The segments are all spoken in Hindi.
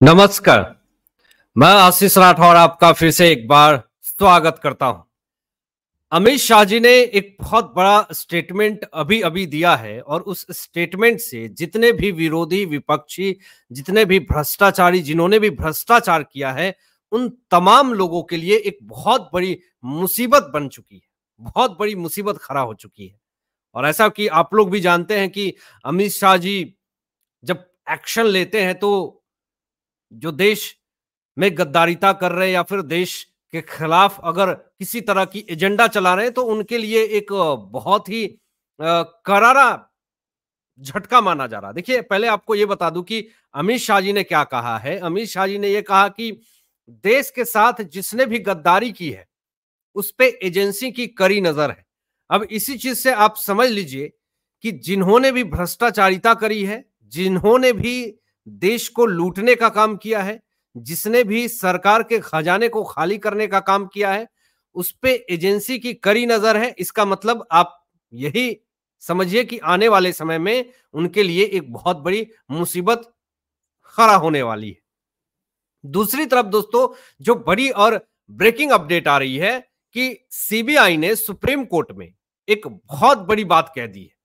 नमस्कार। मैं आशीष राठौर आपका फिर से एक बार स्वागत करता हूं। अमित शाह जी ने एक बहुत बड़ा स्टेटमेंट अभी अभी दिया है और उस स्टेटमेंट से जितने भी विरोधी विपक्षी, जितने भी भ्रष्टाचारी, जिन्होंने भी भ्रष्टाचार किया है, उन तमाम लोगों के लिए एक बहुत बड़ी मुसीबत बन चुकी है, बहुत बड़ी मुसीबत खड़ा हो चुकी है। और ऐसा कि आप लोग भी जानते हैं कि अमित शाह जी जब एक्शन लेते हैं तो जो देश में गद्दारिता कर रहे हैं या फिर देश के खिलाफ अगर किसी तरह की एजेंडा चला रहे हैं तो उनके लिए एक बहुत ही करारा झटका माना जा रहा है। देखिए, पहले आपको ये बता दूं कि अमित शाह जी ने क्या कहा है। अमित शाह जी ने ये कहा कि देश के साथ जिसने भी गद्दारी की है उस पे एजेंसी की कड़ी नजर है। अब इसी चीज से आप समझ लीजिए कि जिन्होंने भी भ्रष्टाचारिता करी है, जिन्होंने भी देश को लूटने का काम किया है, जिसने भी सरकार के खजाने को खाली करने का काम किया है, उस पे एजेंसी की कड़ी नजर है। इसका मतलब आप यही समझिए कि आने वाले समय में उनके लिए एक बहुत बड़ी मुसीबत खड़ा होने वाली है। दूसरी तरफ दोस्तों, जो बड़ी और ब्रेकिंग अपडेट आ रही है कि सीबीआई ने सुप्रीम कोर्ट में एक बहुत बड़ी बात कह दी है।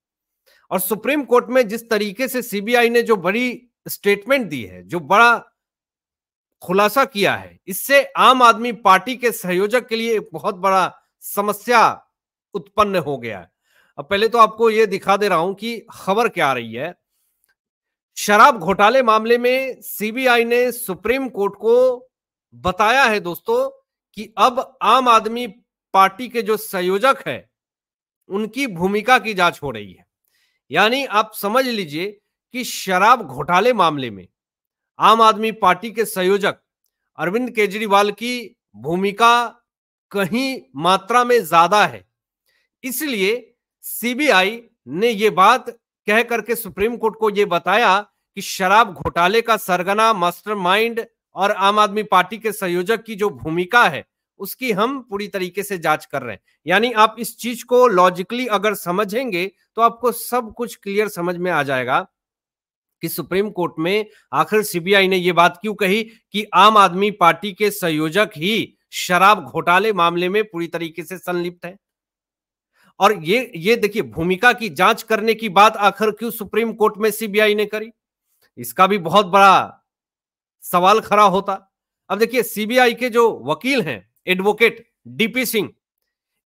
और सुप्रीम कोर्ट में जिस तरीके से सीबीआई ने जो बड़ी स्टेटमेंट दी है, जो बड़ा खुलासा किया है, इससे आम आदमी पार्टी के संयोजक के लिए एक बहुत बड़ा समस्या उत्पन्न हो गया है। अब पहले तो आपको यह दिखा दे रहा हूं कि खबर क्या आ रही है। शराब घोटाले मामले में सीबीआई ने सुप्रीम कोर्ट को बताया है दोस्तों कि अब आम आदमी पार्टी के जो संयोजक है उनकी भूमिका की जांच हो रही है। यानी आप समझ लीजिए कि शराब घोटाले मामले में आम आदमी पार्टी के संयोजक अरविंद केजरीवाल की भूमिका कहीं मात्रा में ज्यादा है। इसलिए सीबीआई ने यह बात कह करके सुप्रीम कोर्ट को यह बताया कि शराब घोटाले का सरगना, मास्टरमाइंड और आम आदमी पार्टी के संयोजक की जो भूमिका है उसकी हम पूरी तरीके से जांच कर रहे हैं। यानी आप इस चीज को लॉजिकली अगर समझेंगे तो आपको सब कुछ क्लियर समझ में आ जाएगा कि सुप्रीम कोर्ट में आखिर सीबीआई ने यह बात क्यों कही कि आम आदमी पार्टी के संयोजक ही शराब घोटाले मामले में पूरी तरीके से संलिप्त है। और ये देखिए, भूमिका की जांच करने की बात आखिर क्यों सुप्रीम कोर्ट में सीबीआई ने करी, इसका भी बहुत बड़ा सवाल खड़ा होता। अब देखिए, सीबीआई के जो वकील हैं एडवोकेट डीपी सिंह,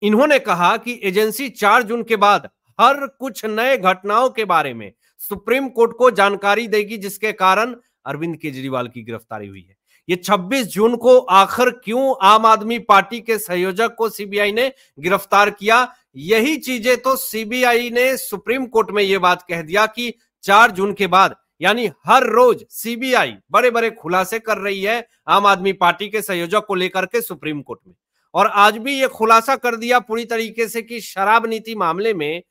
इन्होंने कहा कि एजेंसी 4 जून के बाद हर कुछ नए घटनाओं के बारे में सुप्रीम कोर्ट को जानकारी देगी, जिसके कारण अरविंद केजरीवाल की गिरफ्तारी हुई है। ये 26 जून को आखिर क्यों आम आदमी पार्टी के संयोजक को सीबीआई ने गिरफ्तार किया, यही चीजें तो सीबीआई ने सुप्रीम कोर्ट में यह बात कह दिया कि 4 जून के बाद, यानी हर रोज सीबीआई बड़े बड़े खुलासे कर रही है आम आदमी पार्टी के संयोजक को लेकर के सुप्रीम कोर्ट में। और आज भी यह खुलासा कर दिया पूरी तरीके से कि शराब नीति मामले में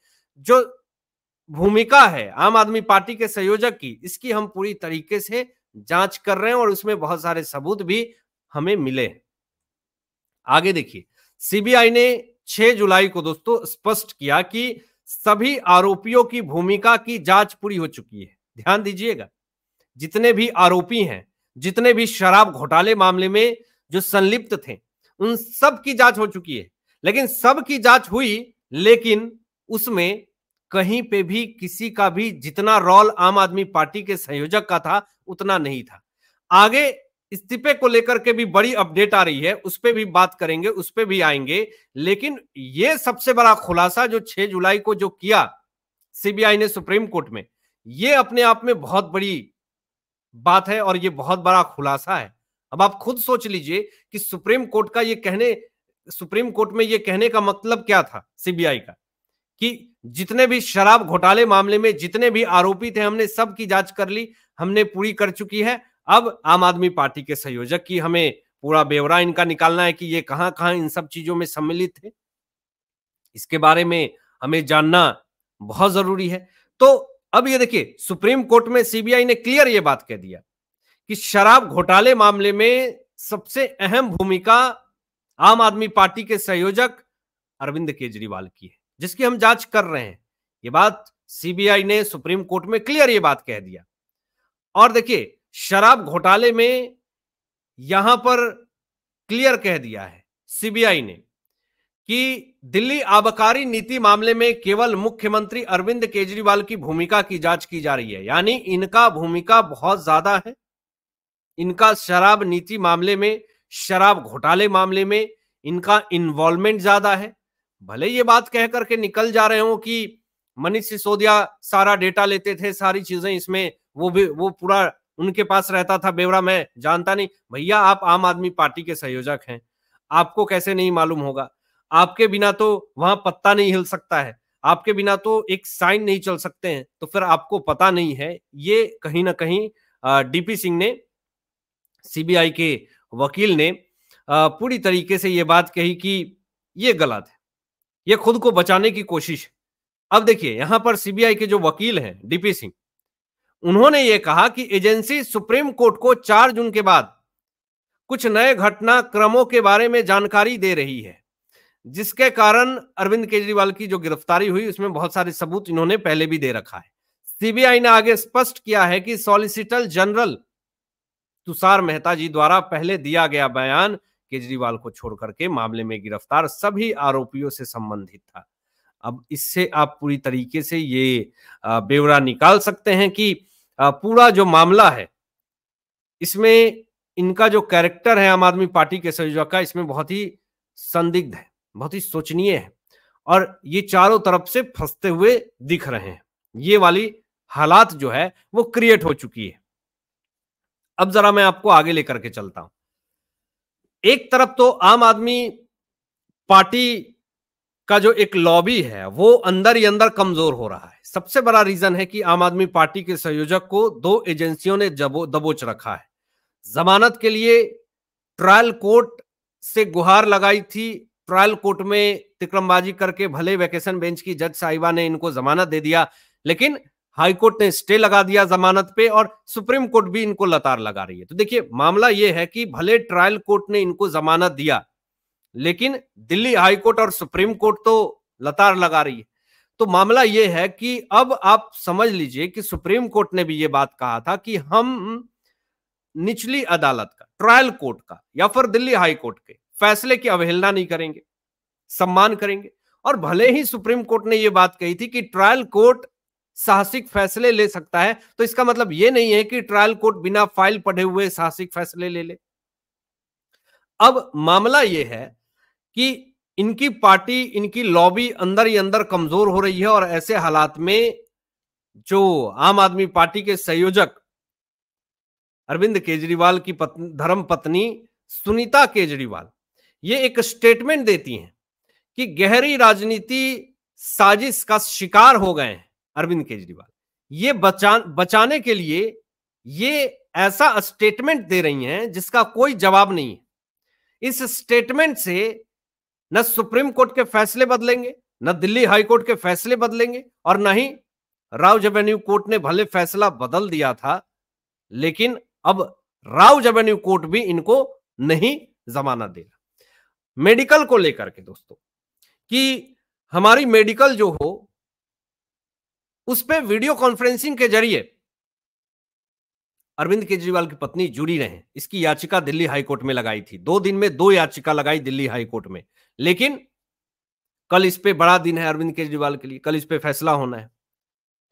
जो भूमिका है आम आदमी पार्टी के संयोजक की, इसकी हम पूरी तरीके से जांच कर रहे हैं और उसमें बहुत सारे सबूत भी हमें मिले हैं। आगे देखिए, सीबीआई ने 6 जुलाई को दोस्तों स्पष्ट किया कि सभी आरोपियों की भूमिका की जांच पूरी हो चुकी है। ध्यान दीजिएगा, जितने भी आरोपी हैं, जितने भी शराब घोटाले मामले में जो संलिप्त थे, उन सब की जांच हो चुकी है। लेकिन सब की जांच हुई, लेकिन उसमें कहीं पे भी किसी का भी जितना रोल आम आदमी पार्टी के संयोजक का था उतना नहीं था। आगे इस्तीफे को लेकर के भी बड़ी अपडेट आ रही है, उस पर भी बात करेंगे, उस पर भी आएंगे। लेकिन यह सबसे बड़ा खुलासा जो 6 जुलाई को जो किया सीबीआई ने सुप्रीम कोर्ट में, यह अपने आप में बहुत बड़ी बात है और यह बहुत बड़ा खुलासा है। अब आप खुद सोच लीजिए कि सुप्रीम कोर्ट में यह कहने का मतलब क्या था सीबीआई का, कि जितने भी शराब घोटाले मामले में जितने भी आरोपी थे, हमने सबकी जांच कर ली, हमने पूरी कर चुकी है। अब आम आदमी पार्टी के संयोजक की हमें पूरा ब्यौरा इनका निकालना है कि ये कहां कहां इन सब चीजों में सम्मिलित थे, इसके बारे में हमें जानना बहुत जरूरी है। तो अब ये देखिए, सुप्रीम कोर्ट में सीबीआई ने क्लियर ये बात कह दिया कि शराब घोटाले मामले में सबसे अहम भूमिका आम आदमी पार्टी के संयोजक अरविंद केजरीवाल की है, जिसकी हम जांच कर रहे हैं। ये बात सीबीआई ने सुप्रीम कोर्ट में क्लियर ये बात कह दिया। और देखिए, शराब घोटाले में यहां पर क्लियर कह दिया है सीबीआई ने कि दिल्ली आबकारी नीति मामले में केवल मुख्यमंत्री अरविंद केजरीवाल की भूमिका की जांच की जा रही है। यानी इनका भूमिका बहुत ज्यादा है, इनका शराब नीति मामले में, शराब घोटाले मामले में इनका इन्वॉल्वमेंट ज्यादा है। भले ये बात कह करके निकल जा रहे हो कि मनीष सिसोदिया सारा डेटा लेते थे, सारी चीजें इसमें वो पूरा उनके पास रहता था, ब्यौरा मैं जानता नहीं। भैया आप आम आदमी पार्टी के संयोजक हैं, आपको कैसे नहीं मालूम होगा? आपके बिना तो वहां पत्ता नहीं हिल सकता है, आपके बिना तो एक साइन नहीं चल सकते हैं, तो फिर आपको पता नहीं है। ये कहीं ना कहीं डीपी सिंह ने, सीबीआई के वकील ने पूरी तरीके से ये बात कही कि ये गलत है, ये खुद को बचाने की कोशिश है। अब देखिए यहां पर सीबीआई के जो वकील हैं डीपी सिंह, उन्होंने ये कहा कि एजेंसी सुप्रीम कोर्ट को 4 जून के बाद कुछ नए घटनाक्रमों के बारे में जानकारी दे रही है, जिसके कारण अरविंद केजरीवाल की जो गिरफ्तारी हुई उसमें बहुत सारे सबूत इन्होंने पहले भी दे रखा है। सीबीआई ने आगे स्पष्ट किया है कि सॉलिसिटर जनरल तुषार मेहता जी द्वारा पहले दिया गया बयान केजरीवाल को छोड़कर के मामले में गिरफ्तार सभी आरोपियों से संबंधित था। अब इससे आप पूरी तरीके से ये ब्यौरा निकाल सकते हैं कि पूरा जो मामला है इसमें इनका जो कैरेक्टर है आम आदमी पार्टी के संयोजक का, इसमें बहुत ही संदिग्ध है, बहुत ही सोचनीय है, और ये चारों तरफ से फंसते हुए दिख रहे हैं। ये वाली हालात जो है वो क्रिएट हो चुकी है। अब जरा मैं आपको आगे लेकर के चलता हूं। एक तरफ तो आम आदमी पार्टी का जो एक लॉबी है वो अंदर ही अंदर कमजोर हो रहा है। सबसे बड़ा रीजन है कि आम आदमी पार्टी के संयोजक को 2 एजेंसियों ने दबोच रखा है। जमानत के लिए ट्रायल कोर्ट से गुहार लगाई थी, ट्रायल कोर्ट में तिकड़मबाजी करके भले वैकेशन बेंच की जज साहिबा ने इनको जमानत दे दिया, लेकिन हाई कोर्ट ने स्टे लगा दिया जमानत पे, और सुप्रीम कोर्ट भी इनको लतार लगा रही है। तो देखिए मामला यह है कि भले ट्रायल कोर्ट ने इनको जमानत दिया, लेकिन दिल्ली हाई कोर्ट और सुप्रीम कोर्ट तो लतार लगा रही है। तो मामला यह है कि अब आप समझ लीजिए कि सुप्रीम कोर्ट ने भी यह बात कहा था कि हम निचली अदालत का, ट्रायल कोर्ट का या फिर दिल्ली हाई कोर्ट के फैसले की अवहेलना नहीं करेंगे, सम्मान करेंगे। और भले ही सुप्रीम कोर्ट ने यह बात कही थी कि ट्रायल कोर्ट साहसिक फैसले ले सकता है, तो इसका मतलब यह नहीं है कि ट्रायल कोर्ट बिना फाइल पढ़े हुए साहसिक फैसले ले ले। अब मामला यह है कि इनकी पार्टी, इनकी लॉबी अंदर ही अंदर कमजोर हो रही है, और ऐसे हालात में जो आम आदमी पार्टी के संयोजक अरविंद केजरीवाल की धर्म पत्नी सुनीता केजरीवाल ये एक स्टेटमेंट देती हैं कि गहरी राजनीति साजिश का शिकार हो गए हैं अरविंद केजरीवाल। ये बचाने के लिए ये ऐसा स्टेटमेंट दे रही हैं जिसका कोई जवाब नहीं है। इस स्टेटमेंट से न सुप्रीम कोर्ट के फैसले बदलेंगे, न दिल्ली हाई कोर्ट के फैसले बदलेंगे, और न ही राव एवेन्यू कोर्ट ने भले फैसला बदल दिया था, लेकिन अब राव एवेन्यू कोर्ट भी इनको नहीं जमानत देगा। मेडिकल को लेकर के दोस्तों, कि हमारी मेडिकल जो हो उस पे वीडियो कॉन्फ्रेंसिंग के जरिए अरविंद केजरीवाल की पत्नी जुड़ी रहे, इसकी याचिका दिल्ली हाई कोर्ट में लगाई थी। 2 दिन में 2 याचिका लगाई दिल्ली हाई कोर्ट में, लेकिन कल इस पे बड़ा दिन है अरविंद केजरीवाल के लिए, कल इस पे फैसला होना है।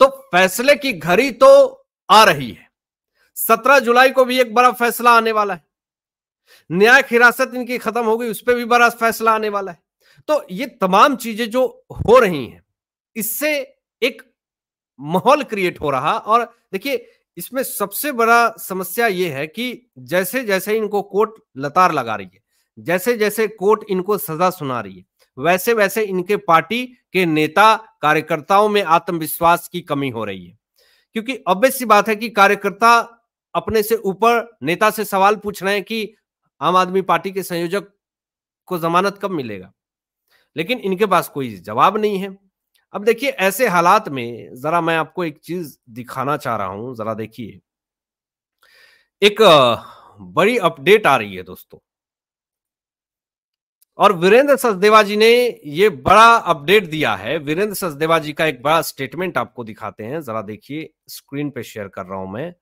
तो फैसले की घड़ी तो आ रही है, 17 जुलाई को भी एक बड़ा फैसला आने वाला है। न्यायिक हिरासत इनकी खत्म हो गई, उस पर भी बड़ा फैसला आने वाला है। तो ये तमाम चीजें जो हो रही हैं, इससे एक माहौल क्रिएट हो रहा। और देखिए इसमें सबसे बड़ा समस्या यह है कि जैसे जैसे इनको कोर्ट लतार लगा रही है, जैसे जैसे कोर्ट इनको सजा सुना रही है, वैसे वैसे इनके पार्टी के नेता कार्यकर्ताओं में आत्मविश्वास की कमी हो रही है। क्योंकि ऑब्वियस सी बात है कि कार्यकर्ता अपने से ऊपर नेता से सवाल पूछ रहे हैं कि आम आदमी पार्टी के संयोजक को जमानत कब मिलेगा, लेकिन इनके पास कोई जवाब नहीं है। अब देखिए ऐसे हालात में जरा मैं आपको एक चीज दिखाना चाह रहा हूं, जरा देखिए। एक बड़ी अपडेट आ रही है दोस्तों, और वीरेंद्र सचदेवा जी ने ये बड़ा अपडेट दिया है। वीरेंद्र सचदेवा जी का एक बड़ा स्टेटमेंट आपको दिखाते हैं, जरा देखिए, स्क्रीन पे शेयर कर रहा हूं मैं।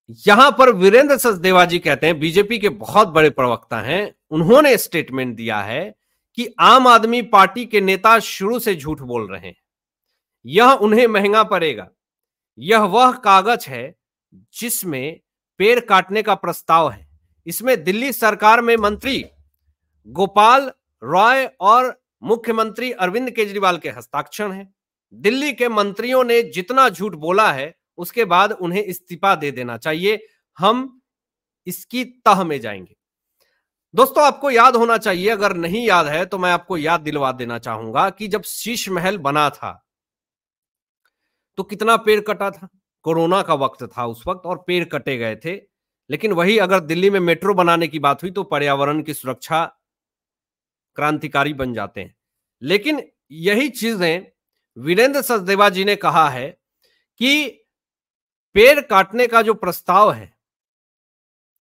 यहां पर वीरेंद्र सचदेवा जी कहते हैं, बीजेपी के बहुत बड़े प्रवक्ता हैं, उन्होंने स्टेटमेंट दिया है कि आम आदमी पार्टी के नेता शुरू से झूठ बोल रहे हैं, यह उन्हें महंगा पड़ेगा। यह वह कागज है जिसमें पेड़ काटने का प्रस्ताव है। इसमें दिल्ली सरकार में मंत्री गोपाल रॉय और मुख्यमंत्री अरविंद केजरीवाल के हस्ताक्षर हैं। दिल्ली के मंत्रियों ने जितना झूठ बोला है उसके बाद उन्हें इस्तीफा दे देना चाहिए। हम इसकी तह में जाएंगे। दोस्तों, आपको याद होना चाहिए, अगर नहीं याद है तो मैं आपको याद दिलवा देना चाहूंगा कि जब शीश महल बना था तो कितना पेड़ कटा था। कोरोना का वक्त था उस वक्त और पेड़ कटे गए थे। लेकिन वही अगर दिल्ली में मेट्रो बनाने की बात हुई तो पर्यावरण की सुरक्षा क्रांतिकारी बन जाते हैं। लेकिन यही चीजें वीरेंद्र सचदेवा जी ने कहा है कि पेड़ काटने का जो प्रस्ताव है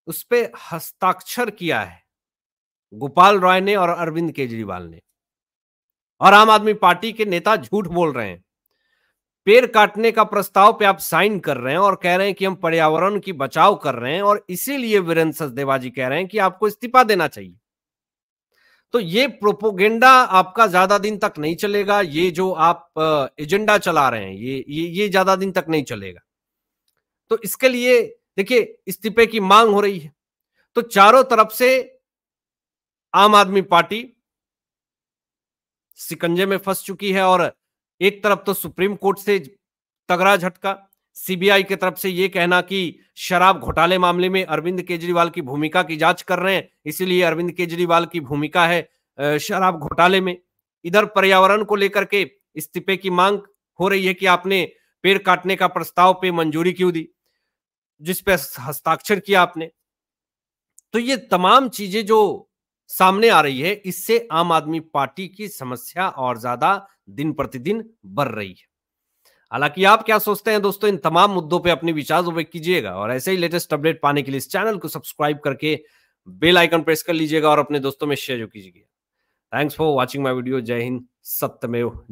उस पे हस्ताक्षर किया है गोपाल रॉय ने और अरविंद केजरीवाल ने, और आम आदमी पार्टी के नेता झूठ बोल रहे हैं। पेड़ काटने का प्रस्ताव पे आप साइन कर रहे हैं और कह रहे हैं कि हम पर्यावरण की बचाव कर रहे हैं, और इसीलिए वीरेंद्र सचदेवा जी कह रहे हैं कि आपको इस्तीफा देना चाहिए। तो ये प्रोपोगेंडा आपका ज्यादा दिन तक नहीं चलेगा। ये जो आप एजेंडा चला रहे हैं ये ज्यादा दिन तक नहीं चलेगा। तो इसके लिए देखिए, इस्तीफे की मांग हो रही है तो चारों तरफ से आम आदमी पार्टी शिकंजे में फंस चुकी है। और एक तरफ तो सुप्रीम कोर्ट से तगड़ा झटका, सीबीआई की तरफ से यह कहना कि शराब घोटाले मामले में अरविंद केजरीवाल की भूमिका की जांच कर रहे हैं, इसलिए अरविंद केजरीवाल की भूमिका है शराब घोटाले में। इधर पर्यावरण को लेकर के इस्तीफे की मांग हो रही है कि आपने पेड़ काटने का प्रस्ताव पे मंजूरी क्यों दी, जिस पे हस्ताक्षर किया आपने। तो ये तमाम चीजें जो सामने आ रही है, इससे आम आदमी पार्टी की समस्या और ज्यादा दिन प्रतिदिन बढ़ रही है। हालांकि आप क्या सोचते हैं दोस्तों, इन तमाम मुद्दों पे अपने विचार व्यक्त कीजिएगा, और ऐसे ही लेटेस्ट अपडेट पाने के लिए इस चैनल को सब्सक्राइब करके बेल आइकन प्रेस कर लीजिएगा और अपने दोस्तों में शेयर कीजिएगा। Thanks for watching my video. जय हिंद, सत्यमेव